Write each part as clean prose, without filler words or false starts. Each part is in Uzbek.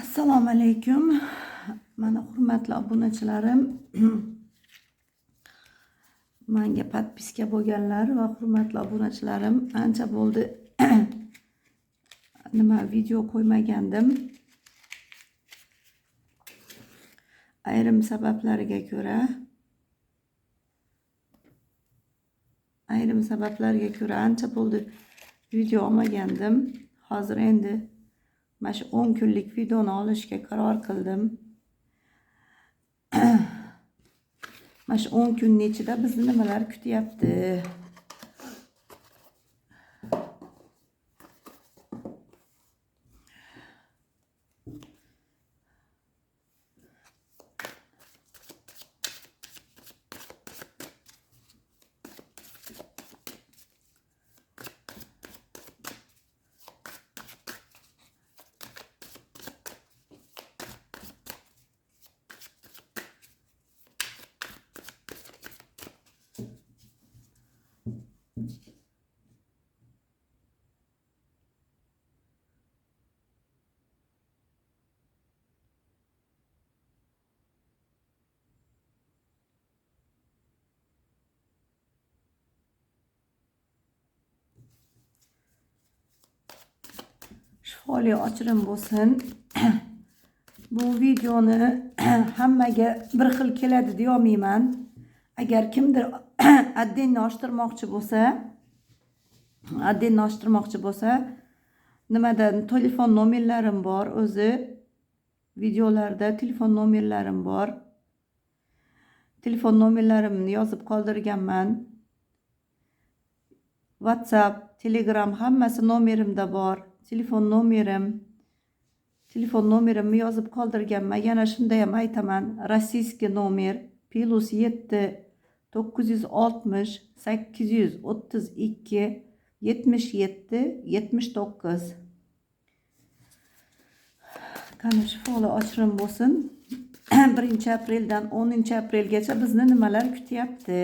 Assalomu alaykum. Mana hurmatli obunachilarim, menga podpiska bo'lganlar va hurmatli obunachilarim, ancha bo'ldi nima video qo'ymagandim. Ayrim sabablarga ko'ra ancha bo'ldi video olmagandim. Hozir endi mana shu 10 kunlik videoni olishga qaror qildim. Mana shu 10 kun ichida bizni nimalar kutyapti? Shifoli ochirim bo'lsin. Bu videoni hammaga bir xil keladi deya olmayman. Agar kimdir addenni ochtirmoqchi bo'lsa, nimadan telefon nomerlarim bor, o'zi videolarda telefon nomerlarim bor. Telefon nomerlarimni yozib qoldirganman. WhatsApp, Telegram hammasi nomerimda bor. Telefon nomerimni yozib qoldirganman. Yana shunday ham aytaman. Rossiyskiy nomer +7 960 832 77 79. Qani shifoli ochirim bo'lsin. 1 apreldan 10 aprelgacha bizni nimalar kutyapti?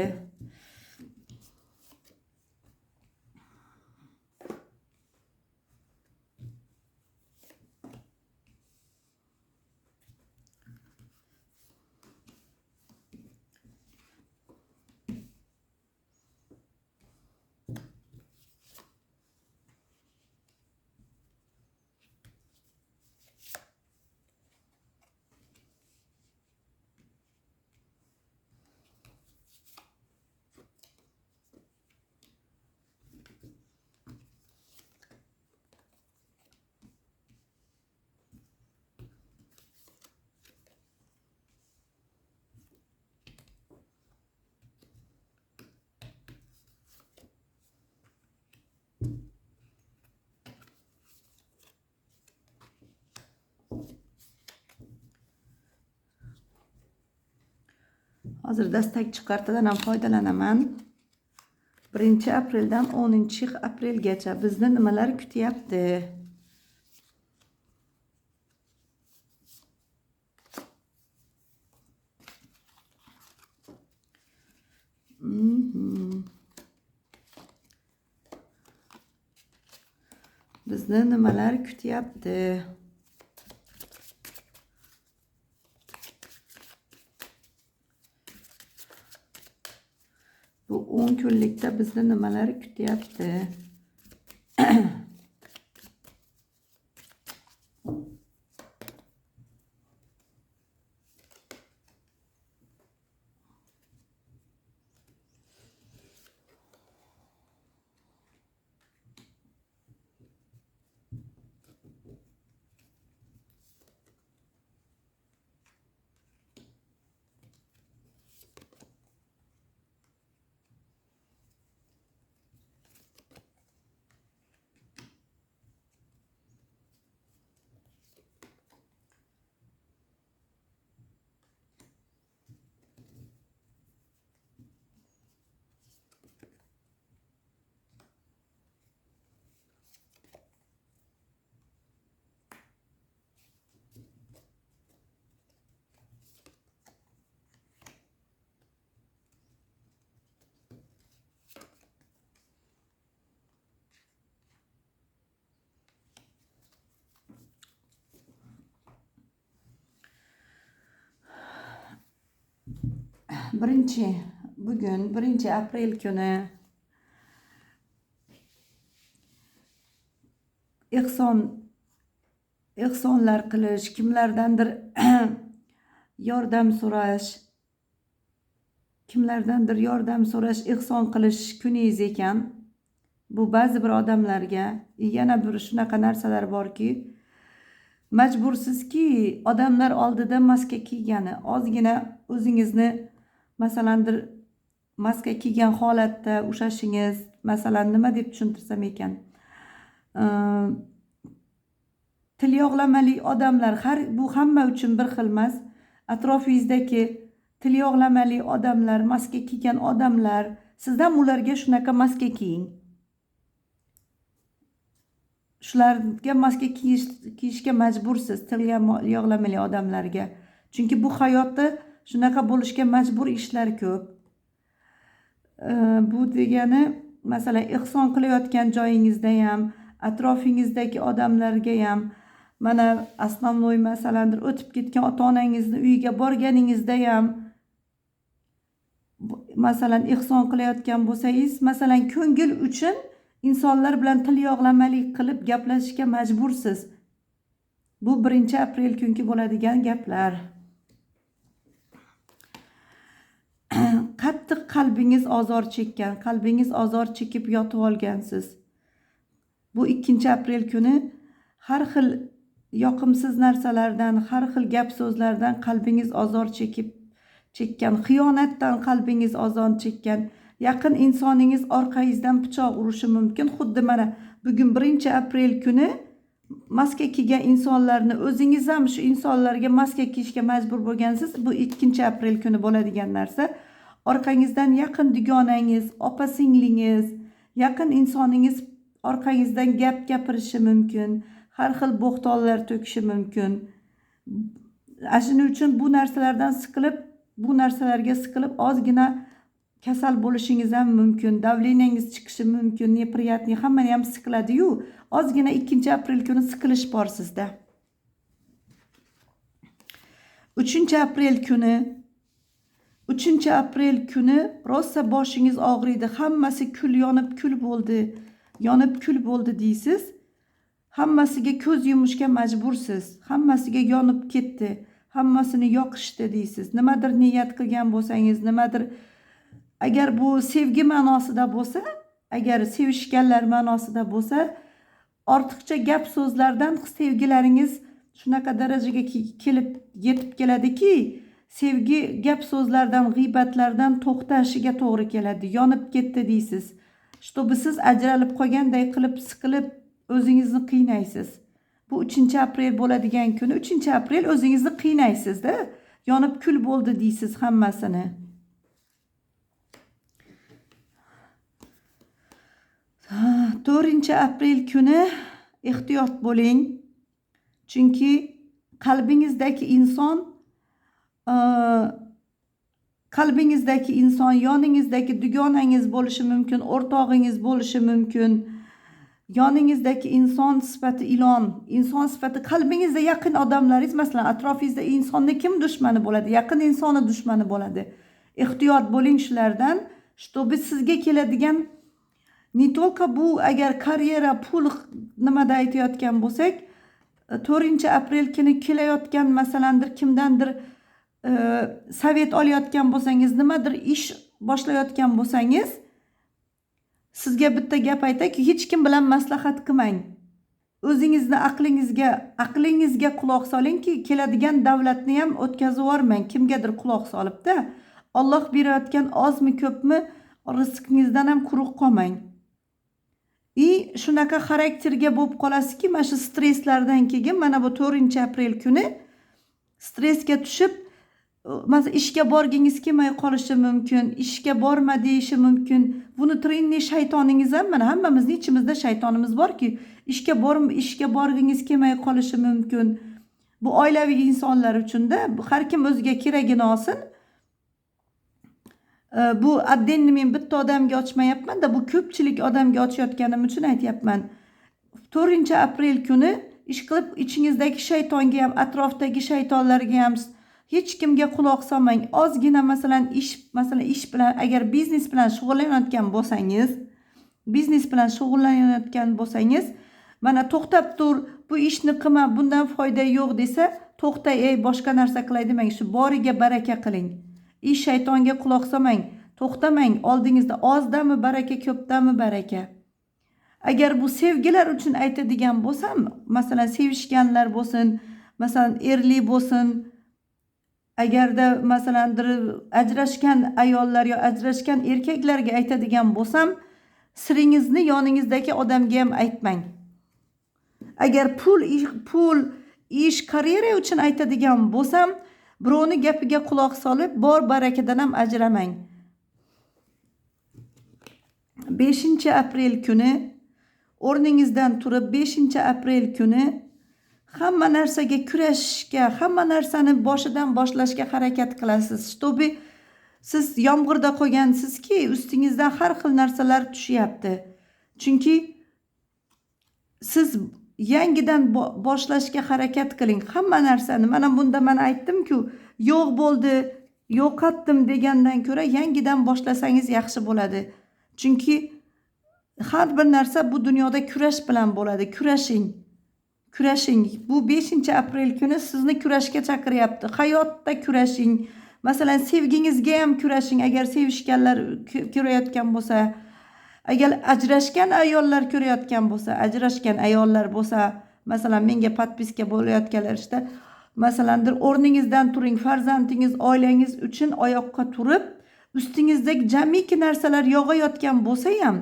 Hozir dastak chiqartadan ham foydalanaman. 1 apreldan 10 aprelgacha bizni nimalar kutyapti? Bizni nimalar kutyapti? Bu 10 kunlikda bizni nimalar kutyapti? bugun 1-aprel kuni ehsonlar qilish, kimlardandir yordam so'rash, ehson qilish kuningiz ekan. Bu ba'zi bir odamlarga yana bir shunaqa narsalar borki, majbursizki odamlar oldida maska kiygani, ozgina o'zingizni masalandir maska kiygan holatda ushlashingiz, masalan nima deb tushuntirsam ekan, tilyog'lamali odamlar, bu hamma uchun bir xil emas. Atrofingizdagi tilyog'lamali odamlar, maska kiygan odamlar, siz ham ularga shunaqa maska kiying. Shularga maska kiyishga majbursiz, tilyog'lamali odamlarga. Chunki bu hayotda shunaqa bo'lishga majbur ishlar ko'p. Bu degani, masalan, ehson qilayotgan joyingizda ham, atrofingizdagi odamlarga ham, mana основной masalandir o'tib ketgan ota-onangizni uyiga borganingizda ham, masalan, ehson qilayotgan bo'lsangiz, masalan, ko'ngil uchun insonlar bilan tilyog'lamalik qilib gaplashishga majbursiz. Bu 1-aprel kunki bo'ladigan gaplar. Qattiq qalbingiz ozor chekib yotib olgansiz. Bu 2-aprel kuni har xil yoqimsiz narsalardan, har xil gap so'zlardan qalbingiz ozor chekkan, xiyonatdan qalbingiz ozor chekkan, yaqin insoningiz orqangizdan pichoq urishi mumkin. Xuddi mana bugun 1-aprel kuni maska kiygan insonlarni o'zingiz ham shu insonlarga maska kiyishga majbur bo'lgansiz. Bu 2-aprel kuni bo'ladigan narsa. Orqangizdan yaqin dugonangiz, opa-singlingiz, yaqin insoningiz orqangizdan gap gapirishi mumkin, har xil bo'xtonlar to'kishi mumkin. Shuning uchun bu narsalarga siqilib ozgina kasal bo'lishingiz ham mumkin, davlenyangiz chiqishi mumkin, неприятный, hammani ham siqiladi-yu, ozgina 2-aprel kuni siqilish bor sizda. 3-aprel kuni rosa boshingiz og'riydi, hammasi yonib kul bo'ldi deysiz. Hammasiga ko'z yumishga majbursiz. Hammasiga yonib ketdi, hammasini yoqishdi deysiz. Nimadir niyat qilgan bo'lsangiz, nimadir, agar bu sevgi ma'nosida bo'lsa, agar sevishganlar ma'nosida bo'lsa, ortiqcha gap so'zlardan sevgilaringiz shunaqa darajaga yetib keladiki, sevgi gap so'zlardan, g'iybatlardan to'xtashiga to'g'ri keladi. Yonib ketdi deysiz. Чтобы siz ajralib qolganday qilib siqilib o'zingizni qiynaysiz. Bu 3-aprel bo'ladigan kuni 3-aprel o'zingizni qiynaysiz-da. Yonib kul bo'ldi deysiz hammasini. 4-aprel kuni ehtiyot bo'ling. Chunki qalbingizdagi inson, yoningizdagi dugonangiz bo'lishi mumkin, o'rtog'ingiz bo'lishi mumkin. Yoningizdagi inson sifati inson sifati qalbingizda yaqin odamlaringiz, masalan, atrofingizda insonni kim dushmani bo'ladi? Yaqin insoni dushmani bo'ladi. Ehtiyot bo'ling shulardan. Чтобы sizga keladigan ne только bu, agar karyera, pul nimada aytayotgan bo'lsak, 4-aprel kuni kelayotgan masalandir kimdandir savet olayotgan bo'lsangiz, nimadir ish boshlayotgan bo'lsangiz, sizga bitta gap aytayki, hech kim bilan maslahat qilmang. O'zingizni aqlingizga quloq solingki, keladigan davlatni ham o'tkazib yormang. Kimgadir quloq solibda, Alloh berayotgan ozmi ko'pmi rizqingizdan ham quruq qolmang. Shunaqa xarakterga bo'lib qolasizki, mana shu stresslardan keyin mana bu 4-aprel kuni stressga tushib, masalan, ishga borgingiz kelmay qolishi mumkin, ishga borma deyishi mumkin. Buni trenni shaytoningiz ham, mana hammamizning ichimizda shaytonimiz borki, ishga borgingiz kelmay qolishi mumkin. Bu oilaviy insonlar uchun-da, har kim o'ziga keragini olsin. Bu addenni men bitta odamga ochmayapman-da, bu ko'pchilik odamga ochayotganim uchun aytyapman. 4-aprel kuni ish qilib ichingizdagi shaytonga ham, atrofdagi shaytonlarga ham hech kimga quloq solmang. Ozgina masalan ish bilan, agar biznes bilan shug'ullanayotgan bo'lsangiz, mana to'xtab tur, bu ishni qilma, bundan foyda yo'q desa, to'xta, boshqa narsa qilay demang, shu boriga baraka qiling. Shaytonga quloq solmang, to'xtamang, oldingizda ozdami baraka, ko'pdami baraka. Agar bu sevgilar uchun aytadigan bo'lsam, masalan sevishganlar bo'lsin, masalan erli bo'lsin, agarda masalan ajrashgan ayollar yo ajrashgan erkaklarga aytadigan bo'lsam, siringizni yoningizdagi odamga ham aytmang. Agar pul, ish, karyera uchun aytadigan bo'lsam, birovni gapiga quloq solib, bor barakadan ham ajramang. 5-aprel kuni o'rningizdan turib 5-aprel kuni hamma narsaga kurashishga, hamma narsani boshidan boshlashga harakat qilasiz. Shtobi siz yomg'irda qolgansizki, ustingizdan har xil narsalar tushyapti. Chunki siz yangidan boshlashga harakat qiling hamma narsani. Mana bunda men aytdim-ku, yo'q bo'ldi, yo'qotdim degandan ko'ra yangidan boshlasangiz yaxshi bo'ladi. Chunki har bir narsa bu dunyoda kurash bilan bo'ladi. Kurashing. Bu 5-aprel kuni sizni kurashga chaqiryapti. Hayotda kurashing. Masalan, sevgingizga ham kurashing. Agar sevishganlar ko'rayotgan bo'lsa, agar ajrashgan ayollar ko'rayotgan bo'lsa, masalan, menga podpiska bo'layotganlar işte, masalan, o'rningizdan turing, farzandingiz, oilangiz uchun oyoqqa turib, ustingizdagi jamiki narsalar yog'ayotgan bo'lsa ham,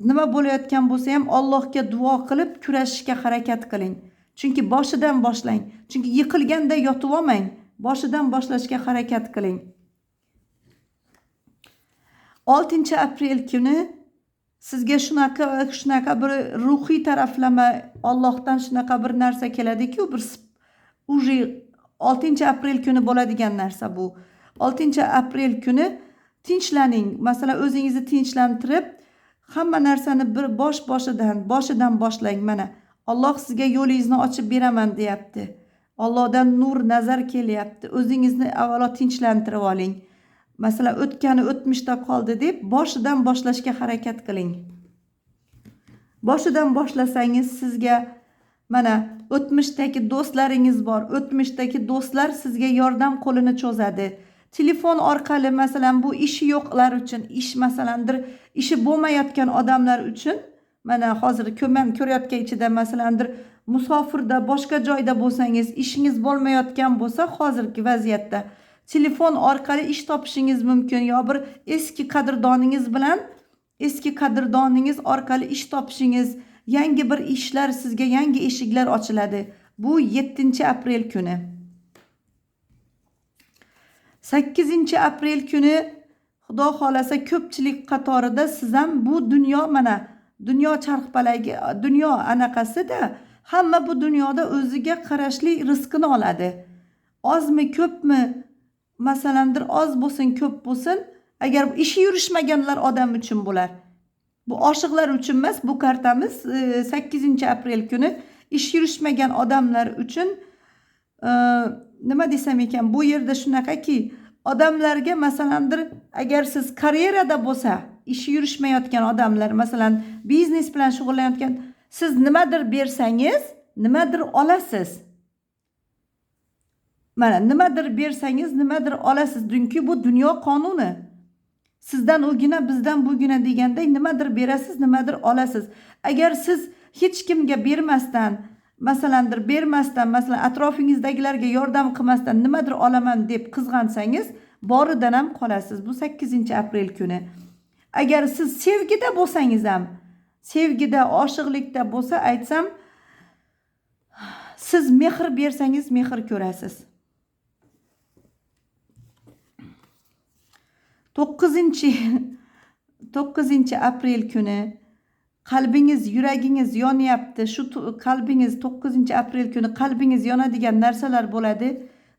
nima bo'layotgan bo'lsa ham Allohga duo qilib kurashishga harakat qiling. Chunki boshidan boshlang. Chunki yiqilganda yotib olmang. Boshidan boshlashga harakat qiling. 6-aprel kuni sizga shunaqa bir ruhiy taraflama, Allohdan shunaqa bir narsa keladi-ku, bir 6-aprel kuni bo'ladigan narsa bu. 6-aprel kuni tinchlaning. Masalan, o'zingizni tinchlantirib, hamma narsani bir boshidan boshlang. Mana Alloh sizga yo'lingizni ochib beraman deyapti. Allohdan nur nazar kelyapti. O'zingizni avvalo tinchlantirib oling. Masalan, o'tgani o'tmishda qoldi deb boshidan boshlashga harakat qiling. Boshidan boshlasangiz sizga mana o'tmishdagi do'stlaringiz bor. O'tmishdagi do'stlar sizga yordam qo'lini cho'zadi. Telefon orqali masalan bu ishi yo'qlar uchun, masalandir ishi bo'lmayotgan odamlar uchun, mana hozir men ko'rayotgan ichida masalandir musofirda, boshqa joyda bo'lsangiz, ishingiz bo'lmayotgan bo'lsa, hozirgi vaziyatda telefon orqali ish topishingiz mumkin, yo bir eski qadrdoningiz orqali ish topishingiz, yangi bir ishlar, sizga yangi eshiklar ochiladi. Bu 7-aprel kuni. 8-aprel kuni Xudo xolasa ko'pchilik qatorida siz ham bu dunyo, mana dunyo charxpalagi, dunyo anaqasida hamma bu dunyoda o'ziga qarashli rizqini oladi. Ozmi, ko'pmi, masalandir oz bo'lsin, ko'p bo'lsin, agar ishi yurishmaganlar odam uchun bo'lar. Bu oshiqlar uchun emas, bu kartamiz 8-aprel kuni ish yurishmagan odamlar uchun. Nima desam ekan, bu yerda shunaqaki, odamlarga masalandir agar siz karyerada bo'lsa, ishi yurishmayotgan odamlar, masalan biznes bilan shug'ullanayotgan, siz nimadir bersangiz, nimadir olasiz. Mana nimadir bersangiz, nimadir olasiz. Chunki bu dunyo qonuni. Sizdan o'gina, bizdan bugina deganday nimadir berasiz, nimadir olasiz. Agar siz hech kimga bermasdan, masalan atrofingizdagilarga yordam qilmasdan nimadir olaman deb qizg'ansangiz, boridan ham qolasiz. Bu 8-aprel kuni. Agar siz sevgida bo'lsangiz ham, sevgida, oshiqlikda bo'lsa, aytsam, siz mehr bersangiz, mehr ko'rasiz. 9-aprel kuni qalbingiz, yuragingiz yonyapti. Shu qalbingiz 9-aprel kuni qalbingiz yonadigan narsalar bo'ladi.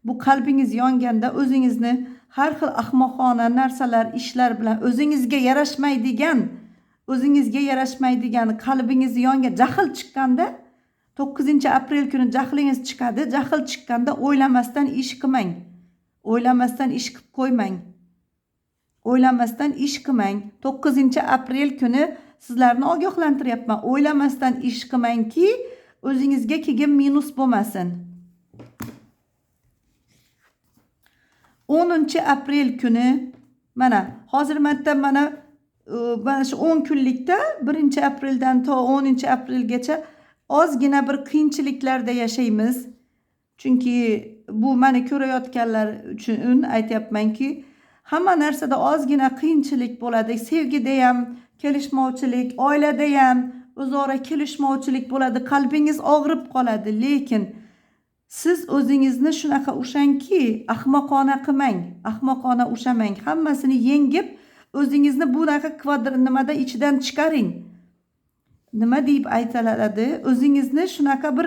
Bu qalbingiz yonganda o'zingizni har xil ahmoqona narsalar, ishlar bilan o'zingizga yarashmaydigan qalbingiz yongan, jahl chiqqanda 9-aprel kuni jahlingiz chiqadi. Jahl chiqqanda o'ylamasdan ish qilmang. O'ylamasdan ish qilib qo'ymang. O'ylamasdan ish qilmang. 9-aprel kuni sizlarni ogohlantiryapman. O'ylamasdan ish qilmangki, o'zingizga kelgan minus bo'lmasin. 10-aprel kuni mana hozir mana shu 10 kunlikda 1-apreldan to 10-aprelgacha ozgina bir qiyinchiliklarda yashaymiz. Chunki bu meni ko'rayotganlar uchun aytyapmanki, hamma narsada ozgina qiyinchilik bo'ladi. Sevgida ham kelishmovchilik, oilada ham o'zaro kelishmovchilik bo'ladi. Qalbingiz og'rib qoladi, lekin siz o'zingizni shunaqa ushangki, ahmoqona qilmang, ahmoqona ushamang. Hammasini yengib, o'zingizni bunaqa nimada ichidan chiqaring. Nima deb aytiladi? O'zingizni shunaqa bir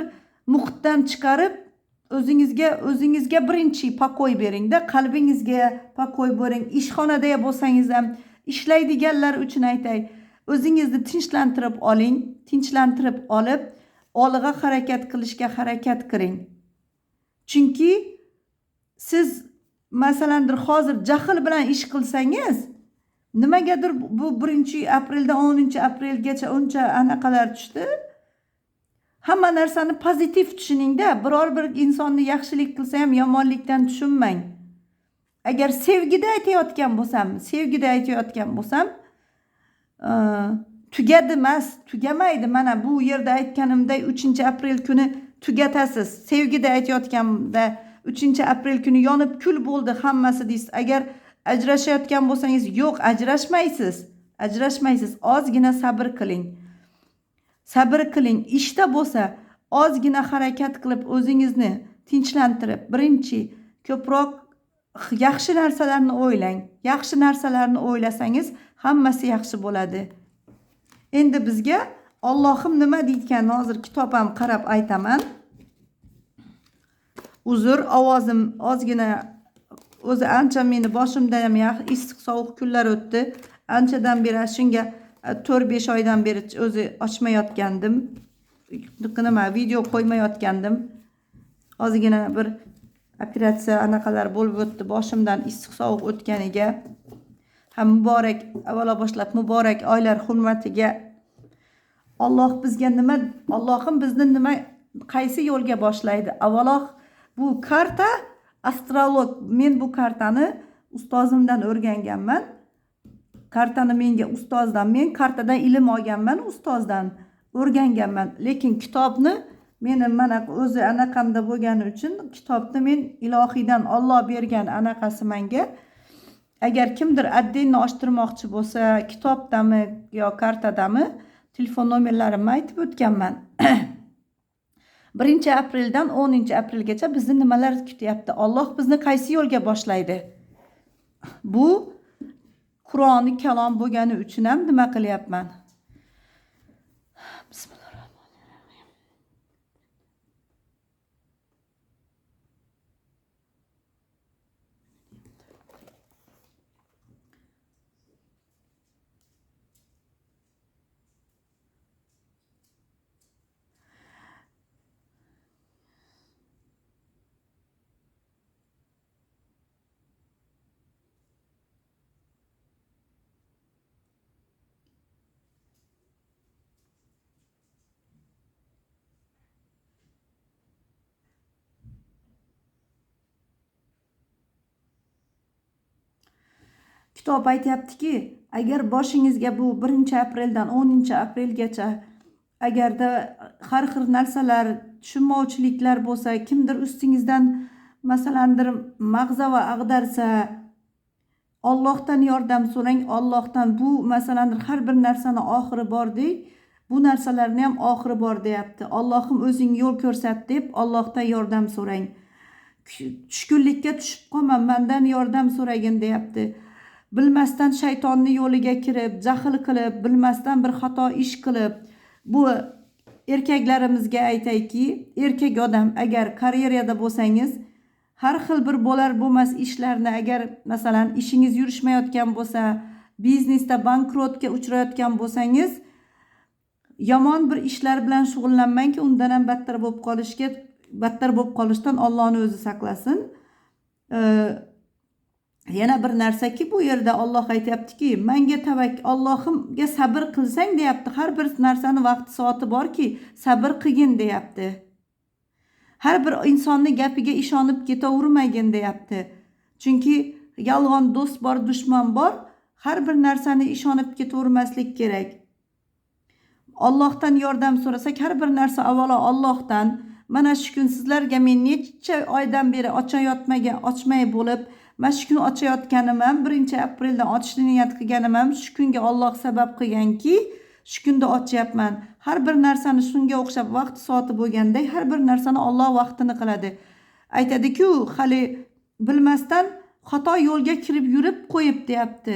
muhitdan chiqarib, o'zingizga birinchi pakoy beringda, qalbingizga pakoy bering. Ishxonada bo'lsangiz ham, ishlaydiganlar uchun aytay, o'zingizni tinchlantirib oling, tinchlantirib olib, olg'a harakat qilishga harakat qiling. Chunki siz masalan hozir jahl bilan ish qilsangiz, nimagadir bu 1-apreldan 10-aprelgacha uncha anaqalar tushdi. Hamma narsani pozitiv tushuningda, biror bir insonni yaxshilik qilsa ham yomonlikdan tushunmang. Agar sevgida aytayotgan bo'lsam, tugadi emas, tugamaydi. Mana bu yerda aytganimday 3-aprel kuni tugatasiz. Sevgida aytayotganda 3-aprel kuni yonib kul bo'ldi hammasi deysiz. Agar ajrashayotgan bo'lsangiz, yo'q, ajrashmaysiz. Ozgina sabr qiling. Sabr qiling. Ishda bo'lsa, ozgina harakat qilib o'zingizni tinchlantirib, birinchi ko'proq yaxshi narsalarni o'ylang. Yaxshi narsalarni o'ylasangiz, hammasi yaxshi bo'ladi. Endi bizga Allohim nima deyotgan, hozir kitob ham qarab aytaman. Uzr, ovozim ozgina o'zi ancha meni boshimda ham issiq sovuq kunlar o'tdi. Anchadan beri shunga 4-5 oydan beri o'zi ochmayotgandim. Nima video qo'ymayotgandim. Ozgina bir operatsiya anaqalar bo'lib o'tdi. Boshimdan issiq sovuq o'tganiga ham muborak, avvalo boshlab muborak oylar hurmatiga Allohim bizni qaysi yo'lga boshlaydi? Avvalo bu karta astrolog. Men bu kartani ustozimdan o'rganganman. Kartani menga ustozdan, men kartadan ilm olganman, ustozdan o'rganganman. Lekin kitobni meni mana o'zi anaqamda bo'lgani uchun kitobni men ilohiydan Alloh bergan anaqasi menga. Agar kimdir addinni ochtirmoqchi bo'lsa, kitobdami yo kartadami, telefon nomerlarimni aytib o'tganman. 1-apreldan 10-aprelgacha bizni nimalar kutyapti? Alloh bizni qaysi yo'lga boshlaydi? Bu Qur'oni kalom bo'lgani uchun ham nima qilyapman? Bismillahirrohmanirrohim. Kitob aytyaptiki, agar boshingizga bu 1-apreldan 10-aprelgacha agarda har xil narsalar, tushunmovchiliklar bo'lsa, kimdir ustingizdan masalandir mag'za va ag'darsa, Allohdan yordam so'rang. Allohdan bu masalandir har bir narsani oxiri bor deydi. Bu narsalarni ham oxiri bor deyapti. Allohim o'zing yo'l ko'rsat deb Allohdan yordam so'rang. Tushkunlikka tushib qolma, mendan yordam so'ragin deyapti. Bilmasdan shaytonning yo'liga kirib, jahl qilib, bilmasdan bir xato ish qilib, bu erkaklarimizga aytayki, erkak odam agar karyerada bo'lsangiz, har xil bir bo'lar bo'lmas ishlarni agar masalan ishingiz yurishmayotgan bo'lsa, biznesda bankrotga uchrayotgan bo'lsangiz, yomon bir ishlar bilan shug'ullanmangki, undan ham battar bo'lib qolishdan Allohni o'zi saqlasin. Yana bir narsaki, bu yerda Alloh aytayaptiki, menga Allohimga sabr qilsang deyapti. Har bir narsani vaqti soati borki, sabr qilgin deyapti. Har bir insonni gapiga ishonib ketavermagin deyapti. Chunki yolg'on do'st bor, dushman bor. Har bir narsani ishonib ketavermaslik kerak. Allohdan yordam so'rasak, har bir narsa avvalo Allohdan. Mana shu kun sizlarga men necha oydan beri ochmay bo'lib, mana shu kun ochayotganim ham 1-apreldan ochishni niyat qilganim ham shu kunga Alloh sabab qilganki, shu kunda ochyapman. Har bir narsani shunga o'xshab vaqti soati bo'lganda, har bir narsani Alloh vaqtini qiladi. Aytadi-ku, hali bilmasdan xato yo'lga kirib yurib qo'yib deyapti.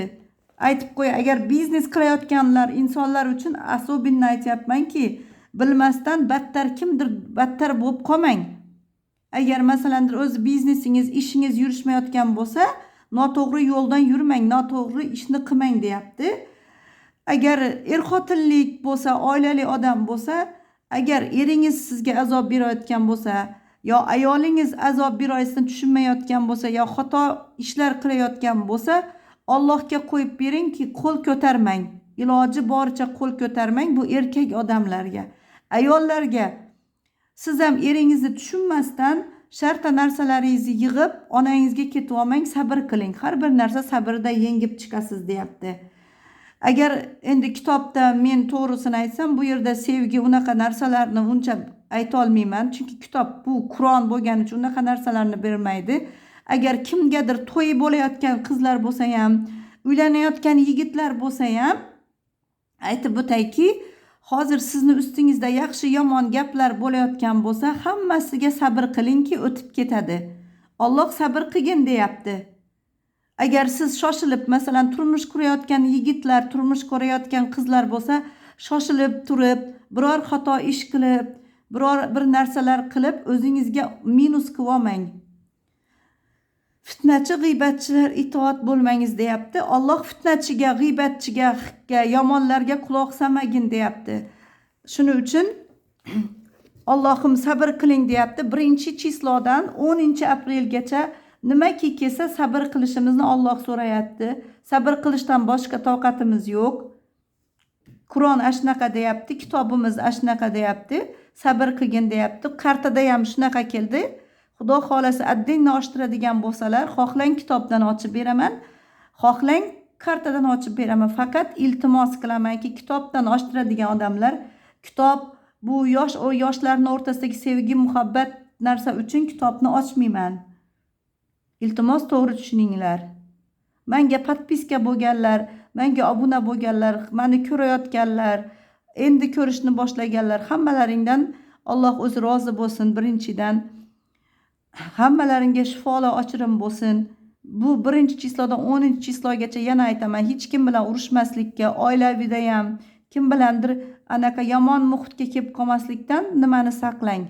Aytib qo'y, agar biznes qilayotganlar insonlar uchun asobinni aytyapmanki, bilmasdan battar bo'lib qolmang. Agar masalan o'z biznesingiz, ishingiz yurishmayotgan bo'lsa, noto'g'ri yo'ldan yurmang, noto'g'ri ishni qilmang deyapti. Agar xotinlik bo'lsa, oilali odam bo'lsa, agar eringiz sizga azob berayotgan bo'lsa, yo ayolingiz azob berayotgan tushunmayotgan bo'lsa, yo xato ishlar qilayotgan bo'lsa, Allohga qo'yib beringki, qo'l ko'tarmang. Iloji boricha qo'l ko'tarmang bu erkak odamlarga. Ayollarga siz ham eringizni tushunmasdan shartta narsalaringizni yig'ib onangizga ketib olmang, sabr qiling. Har bir narsa sabrda yengib chiqasiz deyapti. Agar endi kitobda men to'g'risini aytsam, bu yerda sevgi unaqa narsalarni uncha ayta olmayman, chunki kitob bu Qur'on bo'lgani uchun unaqa narsalarni bermaydi. Agar kimgadir to'yi bo'layotgan qizlar bo'lsa ham, uylanayotgan yigitlar bo'lsa ham aytib o'tayki, hozir sizni ustingizda yaxshi yomon gaplar bo'layotgan bo'lsa, hammasiga sabr qilingki, o'tib ketadi. Alloh sabr qilgin deyapti. Agar siz shoshilib, masalan, turmush qurayotgan yigitlar, turmush ko'rayotgan qizlar bo'lsa, shoshilib turib, biror xato ish qilib, bir narsalar qilib, o'zingizga minus qilib olmang. Fitnachi, g'iybatchilar itoat bo'lmangiz deyapti. Alloh fitnachiga, g'iybatchiga, yomonlarga quloq solmagin deyapti. Shuning uchun Allohim sabr qiling deyapti. 1-chislodan 10-aprelgacha nimaki kelsa sabr qilishimizni Alloh so'rayapti. Sabr qilishdan boshqa toqatimiz yo'q. Qur'on ashnaqa deyapti, kitobimiz ashnaqa deyapti. Sabr qilgin deyapti. Kartada ham shunaqa keldi. Xudo xolasa addinni oshtiradigan bo'lsalar, xohlang kitobdan ochib beraman, xohlang kartadan ochib beraman. Faqat iltimos qilamanki, kitobdan ochtiradigan odamlar, kitob bu yoshlarning o'rtasidagi sevgi, muhabbat narsa uchun kitobni ochmayman. Iltimos to'g'ri tushuninglar. Menga podpiska bo'lganlar, menga obuna bo'lganlar, meni ko'rayotganlar, endi ko'rishni boshlaganlar, hammalaringdan Alloh o'zi rozi bo'lsin. Birinchidan hammalaringga shifoli ochirim bo'lsin. Bu 1-chislodan 10-chislogacha yana aytaman, hech kim bilan urushmaslikka, oilavida ham kim bilandir anaqa yomon muhitga kelib qolmaslikdan nimani saqlang.